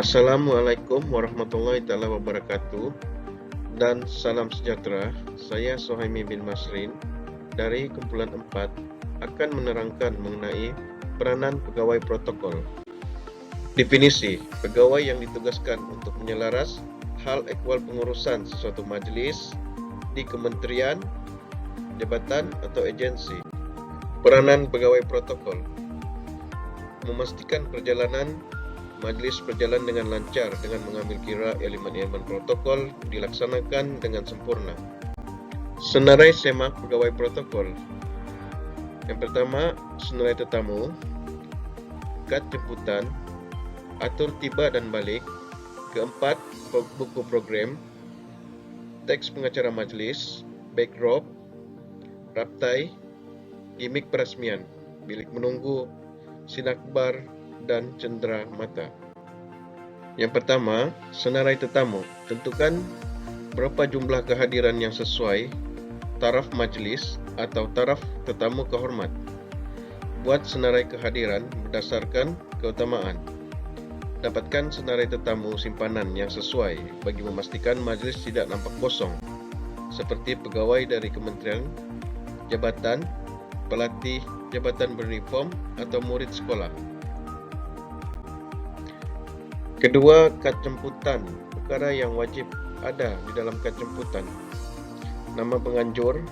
Assalamualaikum warahmatullahi wabarakatuh dan salam sejahtera. Saya Sohaimi bin Masrin dari kumpulan 4 akan menerangkan mengenai peranan pegawai protokol. Definisi, pegawai yang ditugaskan untuk menyelaras hal ehwal pengurusan sesuatu majelis di kementerian, jabatan atau agensi. Peranan pegawai protokol, memastikan perjalanan majelis berjalan dengan lancar dengan mengambil kira elemen-elemen protokol dilaksanakan dengan sempurna. Senarai semak pegawai protokol. Yang pertama, senarai tetamu, kad jemputan, atur tiba dan balik. Keempat, buku program, teks pengacara majelis, backdrop, raptai, gimik peresmian, bilik menunggu, sinakbar, dan cendera mata. Yang pertama, senarai tetamu. Tentukan berapa jumlah kehadiran yang sesuai taraf majelis atau taraf tetamu kehormat. Buat senarai kehadiran berdasarkan keutamaan. Dapatkan senarai tetamu simpanan yang sesuai bagi memastikan majelis tidak nampak kosong, seperti pegawai dari kementerian, jabatan, pelatih, jabatan beruniform, atau murid sekolah. Kedua, kad jemputan, perkara yang wajib ada di dalam kad jemputan. Nama penganjur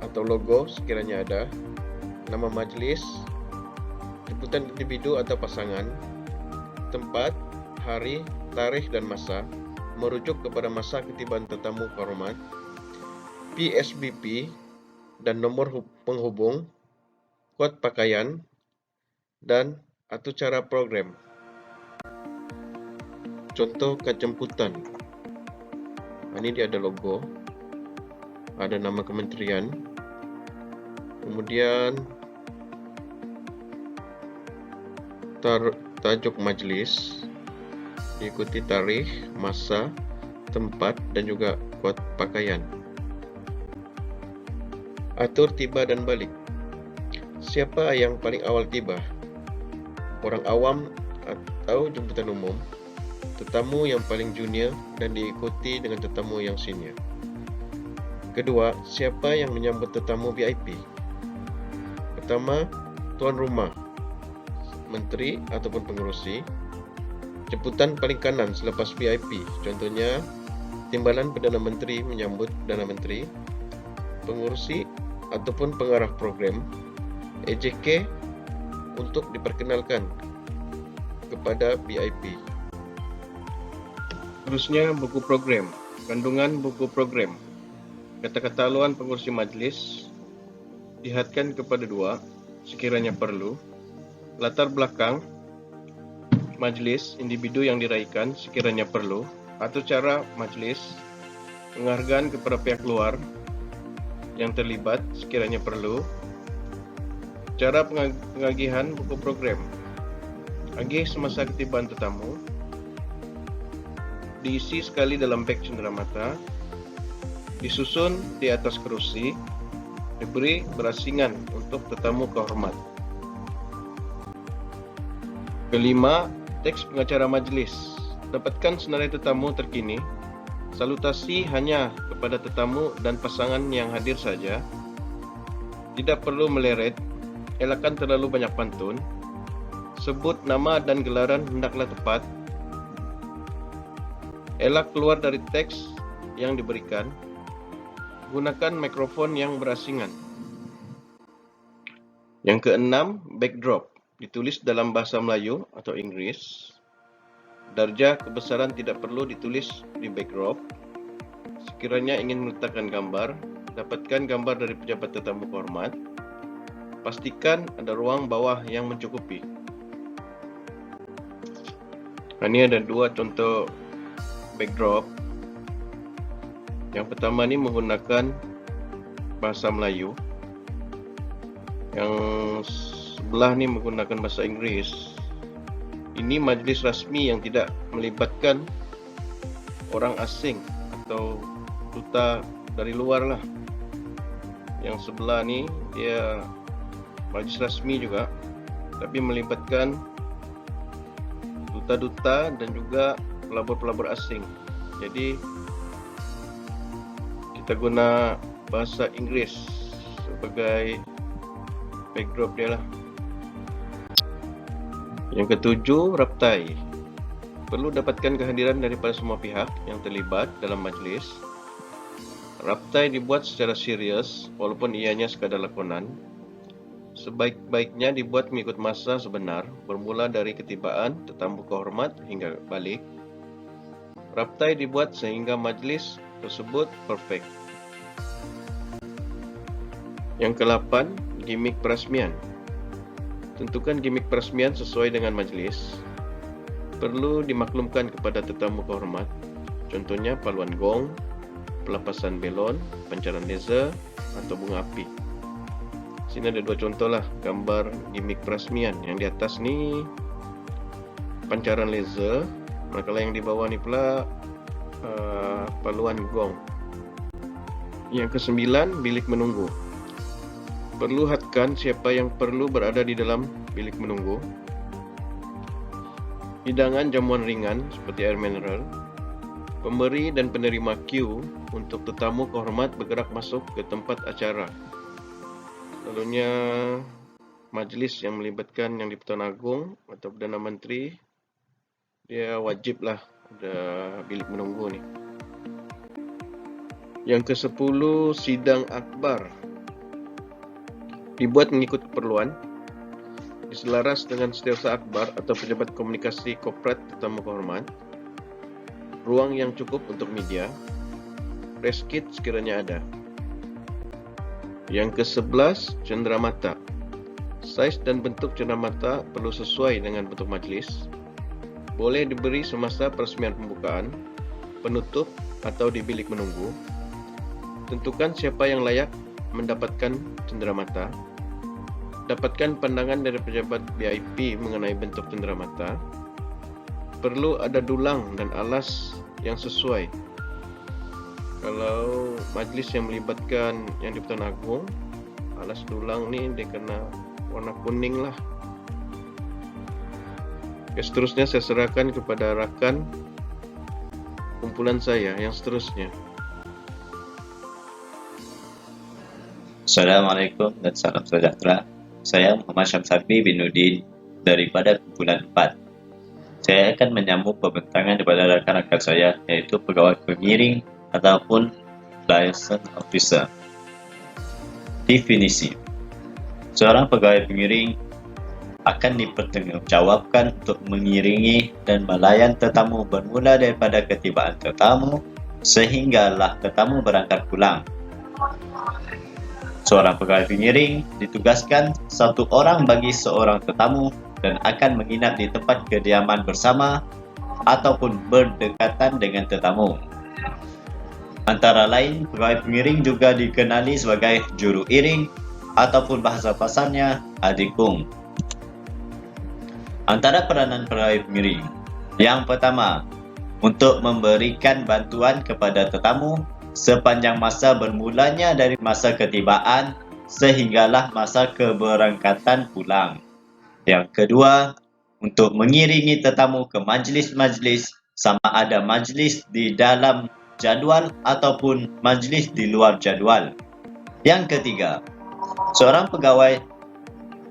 atau logo sekiranya ada, nama majelis, jemputan individu atau pasangan, tempat, hari, tarikh dan masa, merujuk kepada masa ketibaan tetamu kehormat, PSBP dan nomor penghubung, kod pakaian, dan atau cara program. Contoh kad jemputan. Ini dia ada logo, ada nama kementerian, kemudian tajuk majelis, diikuti tarikh, masa, tempat, dan juga kod pakaian. Atur tiba dan balik. Siapa yang paling awal tiba? Orang awam atau jemputan umum? Tetamu yang paling junior dan diikuti dengan tetamu yang senior. Kedua, siapa yang menyambut tetamu VIP? Pertama, tuan rumah, menteri ataupun pengerusi. Jemputan paling kanan selepas VIP, contohnya timbalan Perdana Menteri menyambut Perdana Menteri, pengurusi ataupun pengarah program, EJK untuk diperkenalkan kepada VIP. Terusnya, buku program. Kandungan buku program. Kata-kata haluan pengurusi majelis dihadkan kepada 2 sekiranya perlu. Latar belakang majelis, individu yang diraikan sekiranya perlu, atau cara majelis, penghargaan kepada pihak luar yang terlibat sekiranya perlu, cara pengagihan buku program, agih semasa ketibaan tetamu, diisi sekali dalam beg cenderamata, disusun di atas kerusi, diberi berasingan untuk tetamu kehormat. Kelima, teks pengacara majelis. Dapatkan senarai tetamu terkini. Salutasi hanya kepada tetamu dan pasangan yang hadir saja. Tidak perlu meleret, elakkan terlalu banyak pantun. Sebut nama dan gelaran hendaklah tepat. Elak keluar dari teks yang diberikan. Gunakan mikrofon yang berasingan. Yang keenam, backdrop. Ditulis dalam bahasa Melayu atau Inggris. Darjah kebesaran tidak perlu ditulis di backdrop. Sekiranya ingin meletakkan gambar, dapatkan gambar dari pejabat tetamu kehormat. Pastikan ada ruang bawah yang mencukupi. Ini ada 2 contoh backdrop. Yang pertama ini menggunakan bahasa Melayu. Yang sebelah ni menggunakan bahasa Inggris. Ini majelis rasmi yang tidak melibatkan orang asing atau duta dari luar lah. Yang sebelah ni dia majelis rasmi juga, tapi melibatkan duta-duta dan juga pelabur-pelabur asing. Jadi kita guna bahasa Inggris sebagai backdrop dia lah. Yang ketujuh, raptai. Perlu dapatkan kehadiran daripada semua pihak yang terlibat dalam majlis. Raptai dibuat secara serius walaupun ianya sekadar lakonan. Sebaik-baiknya dibuat mengikut masa sebenar, bermula dari ketibaan tetamu kehormat hingga balik. Raptai dibuat sehingga majlis tersebut perfect. Yang ke-8, gimik peresmian. Tentukan gimik peresmian sesuai dengan majlis. Perlu dimaklumkan kepada tetamu kehormat. Contohnya paluan gong, pelepasan belon, pancaran laser atau bunga api. Sini ada dua contoh lah gambar gimik peresmian. Yang di atas ni pancaran laser, manakala yang di bawah ni pula paluan gong. Yang ke-9, bilik menunggu. Perlu hadkan siapa yang perlu berada di dalam bilik menunggu. Hidangan jamuan ringan seperti air mineral. Pemberi dan penerima queue untuk tetamu kehormat bergerak masuk ke tempat acara. Selalunya majlis yang melibatkan Yang di-Pertuan Agong atau Perdana Menteri, dia wajiblah ada bilik menunggu ni. Yang ke-10, sidang akbar. Dibuat mengikut keperluan, diselaras dengan setiausaha akbar atau pejabat komunikasi korporat tetamu kehormat, ruang yang cukup untuk media, press kit sekiranya ada. Yang ke-11, cenderamata. Saiz dan bentuk cenderamata perlu sesuai dengan bentuk majlis. Boleh diberi semasa peresmian pembukaan, penutup atau di bilik menunggu. Tentukan siapa yang layak mendapatkan cenderamata. Dapatkan pandangan dari pejabat VIP mengenai bentuk cenderamata. Perlu ada dulang dan alas yang sesuai. Kalau majlis yang melibatkan Yang di-Pertuan Agong, alas dulang ni dia kena warna kuning lah. Seterusnya saya serahkan kepada rakan kumpulan saya yang seterusnya. Assalamualaikum dan salam sejahtera. Saya Muhammad Syamsarfi bin Nudin daripada kumpulan 4. Saya akan menyambung pembentangan daripada rakan-rakan saya, yaitu pegawai pengiring ataupun liaison officer. Definisi: seorang pegawai pengiring akan dipertanggungjawabkan untuk mengiringi dan melayan tetamu bermula daripada ketibaan tetamu sehinggalah tetamu berangkat pulang. Seorang pegawai pengiring ditugaskan satu orang bagi seorang tetamu dan akan menginap di tempat kediaman bersama ataupun berdekatan dengan tetamu. Antara lain, pegawai pengiring juga dikenali sebagai juru iring ataupun bahasa pasarnya adikung. Antara peranan pegawai pengiring, yang pertama, untuk memberikan bantuan kepada tetamu sepanjang masa bermulanya dari masa ketibaan sehinggalah masa keberangkatan pulang. Yang kedua, untuk mengiringi tetamu ke majlis-majlis, sama ada majlis di dalam jadual ataupun majlis di luar jadual. Yang ketiga, seorang pegawai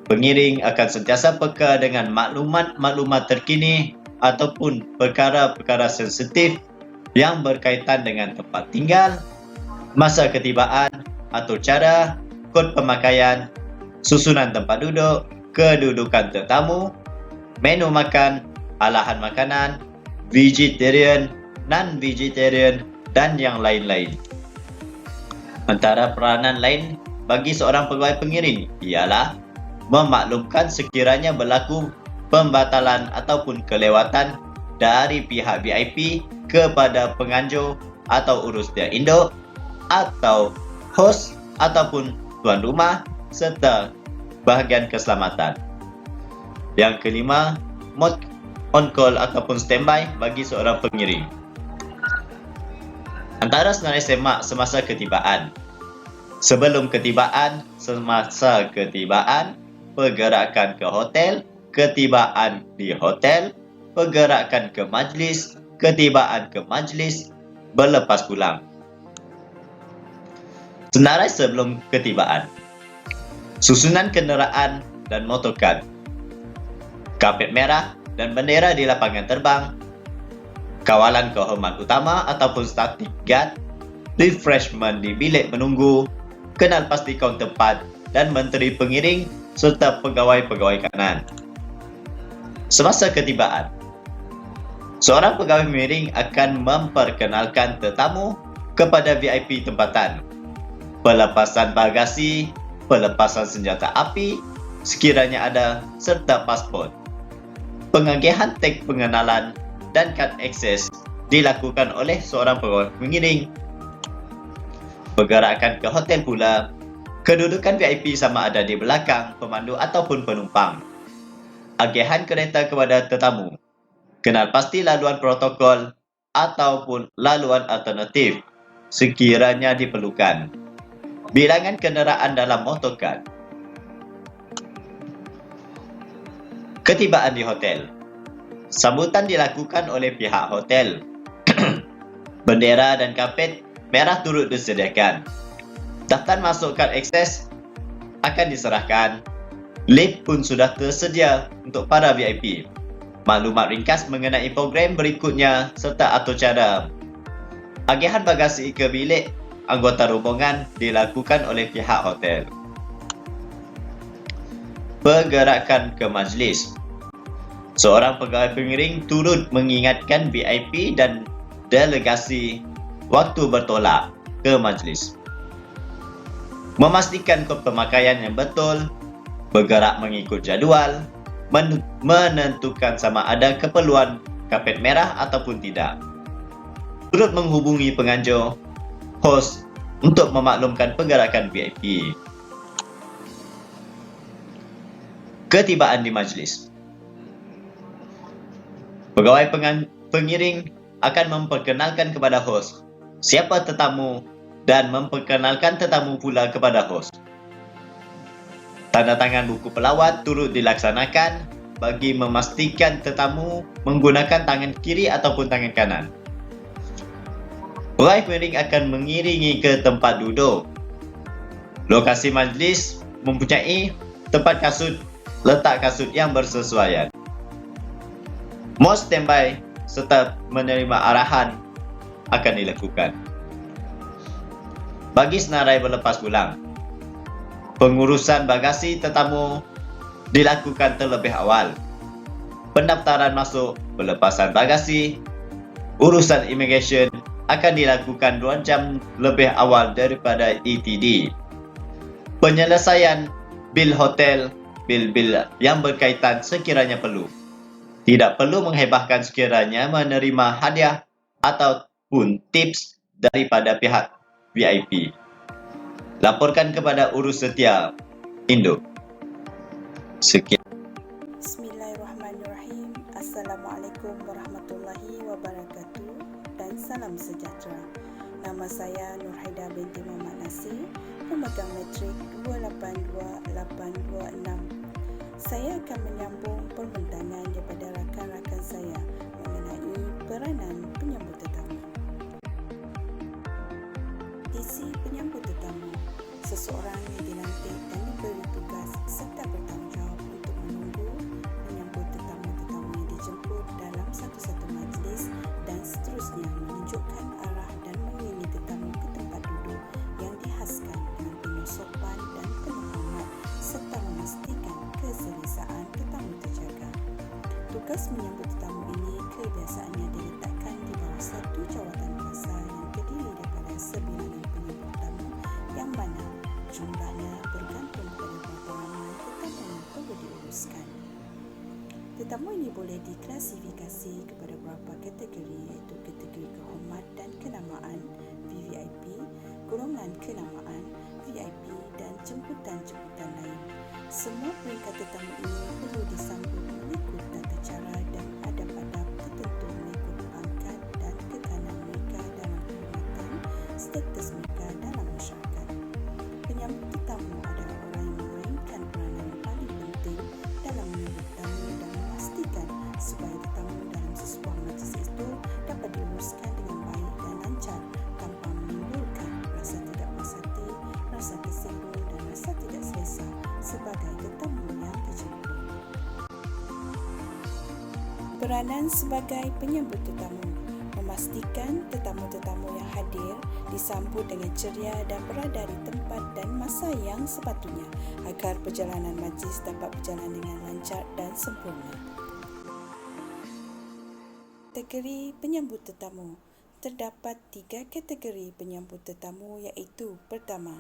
pengiring akan sentiasa peka dengan maklumat-maklumat terkini ataupun perkara-perkara sensitif yang berkaitan dengan tempat tinggal, masa ketibaan atau cara, kod pemakaian, susunan tempat duduk, kedudukan tetamu, menu makan, alahan makanan, vegetarian, non-vegetarian, dan yang lain-lain. Antara peranan lain bagi seorang pegawai pengiring ialah memaklumkan sekiranya berlaku pembatalan ataupun kelewatan dari pihak VIP kepada penganjur atau urus dia induk atau hos ataupun tuan rumah serta bahagian keselamatan. Yang kelima, mode on call ataupun standby bagi seorang pengiring. Antara senarai semak semasa ketibaan, sebelum ketibaan, semasa ketibaan, pergerakan ke hotel, ketibaan di hotel, pergerakan ke majlis, ketibaan ke majlis, berlepas pulang. Senarai sebelum ketibaan, susunan kenderaan dan motorkar, kapet merah dan bendera di lapangan terbang, kawalan kehormat utama ataupun static guard, refreshment di bilik menunggu, kenal pasti kaunter tempat dan menteri pengiring serta pegawai-pegawai kanan. Semasa ketibaan, seorang pegawai pengiring akan memperkenalkan tetamu kepada VIP tempatan, pelepasan bagasi, pelepasan senjata api sekiranya ada serta pasport. Pengagihan tag pengenalan dan kad akses dilakukan oleh seorang pegawai pengiring. Pergerakan ke hotel pula, kedudukan VIP sama ada di belakang pemandu ataupun penumpang. Agihan kereta kepada tetamu, kenal pasti laluan protokol ataupun laluan alternatif sekiranya diperlukan. Bilangan kenderaan dalam motorkar. Ketibaan di hotel. Sambutan dilakukan oleh pihak hotel. Bendera dan kapet merah turut disediakan. Daftar masuk kad akses akan diserahkan. Lift pun sudah tersedia untuk para VIP. Maklumat ringkas mengenai program berikutnya serta atur cara. Agihan bagasi ke bilik anggota rombongan dilakukan oleh pihak hotel. Pergerakan ke majlis. Seorang pegawai pengiring turut mengingatkan VIP dan delegasi waktu bertolak ke majlis. Memastikan pemakaian yang betul, bergerak mengikut jadual, menentukan sama ada keperluan kapet merah ataupun tidak. Turut menghubungi penganjur, hos untuk memaklumkan pergerakan VIP. Ketibaan di majlis. Pegawai pengiring akan memperkenalkan kepada hos siapa tetamu dan memperkenalkan tetamu pula kepada hos. Tanda tangan buku pelawat turut dilaksanakan bagi memastikan tetamu menggunakan tangan kiri ataupun tangan kanan. Pegawai pengiring akan mengiringi ke tempat duduk. Lokasi majlis mempunyai tempat kasut, letak kasut yang bersesuaian. Mode standby serta menerima arahan akan dilakukan. Bagi senarai berlepas pulang, pengurusan bagasi tetamu dilakukan terlebih awal. Pendaftaran masuk, pelepasan bagasi, urusan immigration akan dilakukan 2 jam lebih awal daripada ETD. Penyelesaian bil hotel, bil-bil yang berkaitan sekiranya perlu. Tidak perlu menghebahkan sekiranya menerima hadiah ataupun tips daripada pihak VIP. Laporkan kepada urus setia Indo. Sekian. Bismillahirrahmanirrahim. Assalamualaikum warahmatullahi wabarakatuh dan salam sejahtera. Nama saya Nurhaida binti Muhammad Nasir, pemegang matrik 282826. Saya akan menyambung perbincangan daripada rakan-rakan saya mengenai peranan penyambut tetamu. Isi penyambut tetamu. Seseorang yang dilantik dan diberi tugas serta bertanggungjawab untuk menunggu menyambut tetamu-tetamu yang dijemput dalam satu-satu majlis dan seterusnya menunjukkan arah dan mengiringi tetamu ke tempat duduk yang dihaskan dengan penuh sopan dan penuh hormat serta memastikan keselesaan tetamu terjaga. Tugas menyambut tetamu ini kebiasaannya diletakkan di bawah satu jawatan kuasa yang terdiri daripada sebilangan penyambut tamu yang mana jumlahnya bergantung pada berapa ramai tetamu yang perlu diuruskan. Tetamu ini boleh diklasifikasi kepada beberapa kategori, iaitu kategori kehormat dan kenamaan VVIP, golongan kenamaan VIP dan jemputan-jemputan lain. Semua peringkat tetamu ini perlu disambut mengikut tata cara dan adab-adab tertentu mengikut pangkat dan kekanan mereka dalam kehormatan, status mereka dalam masyarakat. Penyambut tetamu adalah orang yang memainkan peranan yang paling penting dalam menyambut tamu dan memastikan supaya tetamu Peranan sebagai penyambut tetamu, memastikan tetamu-tetamu yang hadir disambut dengan ceria dan berada di tempat dan masa yang sepatutnya agar perjalanan majlis dapat berjalan dengan lancar dan sempurna. Kategori penyambut tetamu. Terdapat 3 kategori penyambut tetamu iaitu: pertama,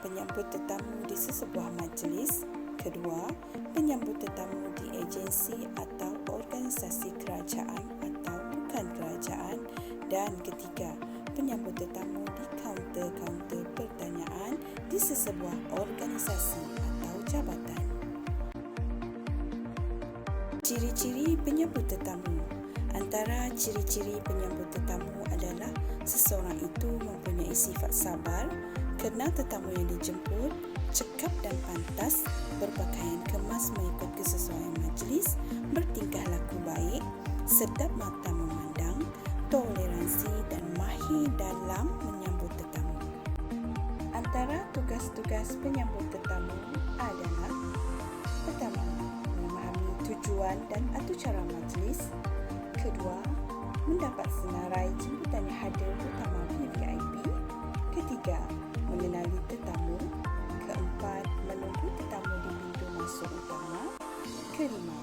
penyambut tetamu di sesebuah majlis; kedua, penyambut tetamu di agensi atau organisasi kerajaan atau bukan kerajaan; dan ketiga, penyambut tetamu di kaunter-kaunter pertanyaan di sesebuah organisasi atau jabatan. Ciri-ciri penyambut tetamu. Antara ciri-ciri penyambut tetamu adalah seseorang itu mempunyai sifat sabar, kenal tetamu yang dijemput, cekap dan pantas, berpakaian kemas mengikut kesesuaian majlis, bertingkah laku baik, sedap mata memandang, toleransi dan mahir dalam menyambut tetamu. Antara tugas-tugas penyambut tetamu adalah: pertama, memahami tujuan dan atur cara majlis; kedua, mendapat senarai jemputan yang hadir terutama VVIP; ketiga, mengenali tetamu; keempat, menunggu tetamu di pintu masuk utama; kelima,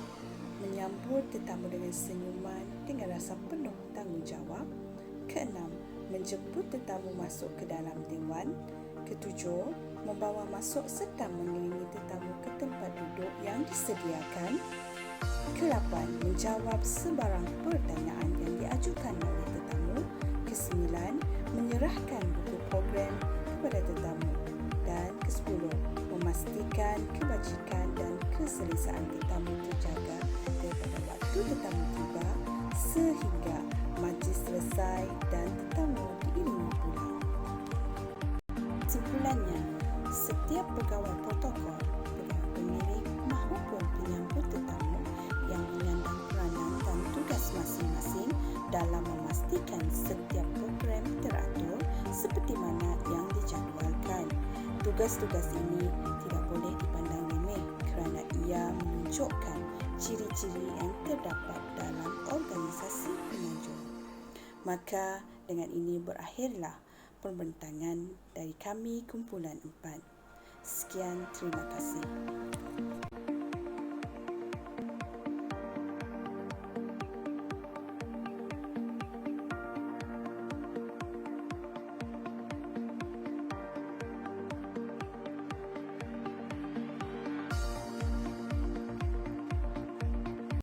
menyambut tetamu dengan senyuman dengan rasa penuh tanggungjawab; keenam, menjemput tetamu masuk ke dalam dewan; ketujuh, membawa masuk serta mengiringi tetamu ke tempat duduk yang disediakan; ke-8, menjawab sebarang pertanyaan yang diajukan oleh tetamu; ke-9, menyerahkan buku program kepada tetamu; dan ke-10, memastikan kebajikan dan keselesaan tetamu terjaga daripada waktu tetamu tiba sehingga majlis selesai dan tetamu diiringi pulang. Kesimpulannya, setiap pegawai protokol, pegawai pemilik maupun penyambut tetamu yang menyandang peranan dan tugas masing-masing dalam memastikan setiap program teratur seperti mana yang dijadualkan. Tugas-tugas ini tidak boleh dipandang remeh kerana ia menunjukkan ciri-ciri yang terdapat dalam organisasi penganjur. Maka dengan ini berakhirlah pembentangan dari kami kumpulan 4. Sekian, terima kasih.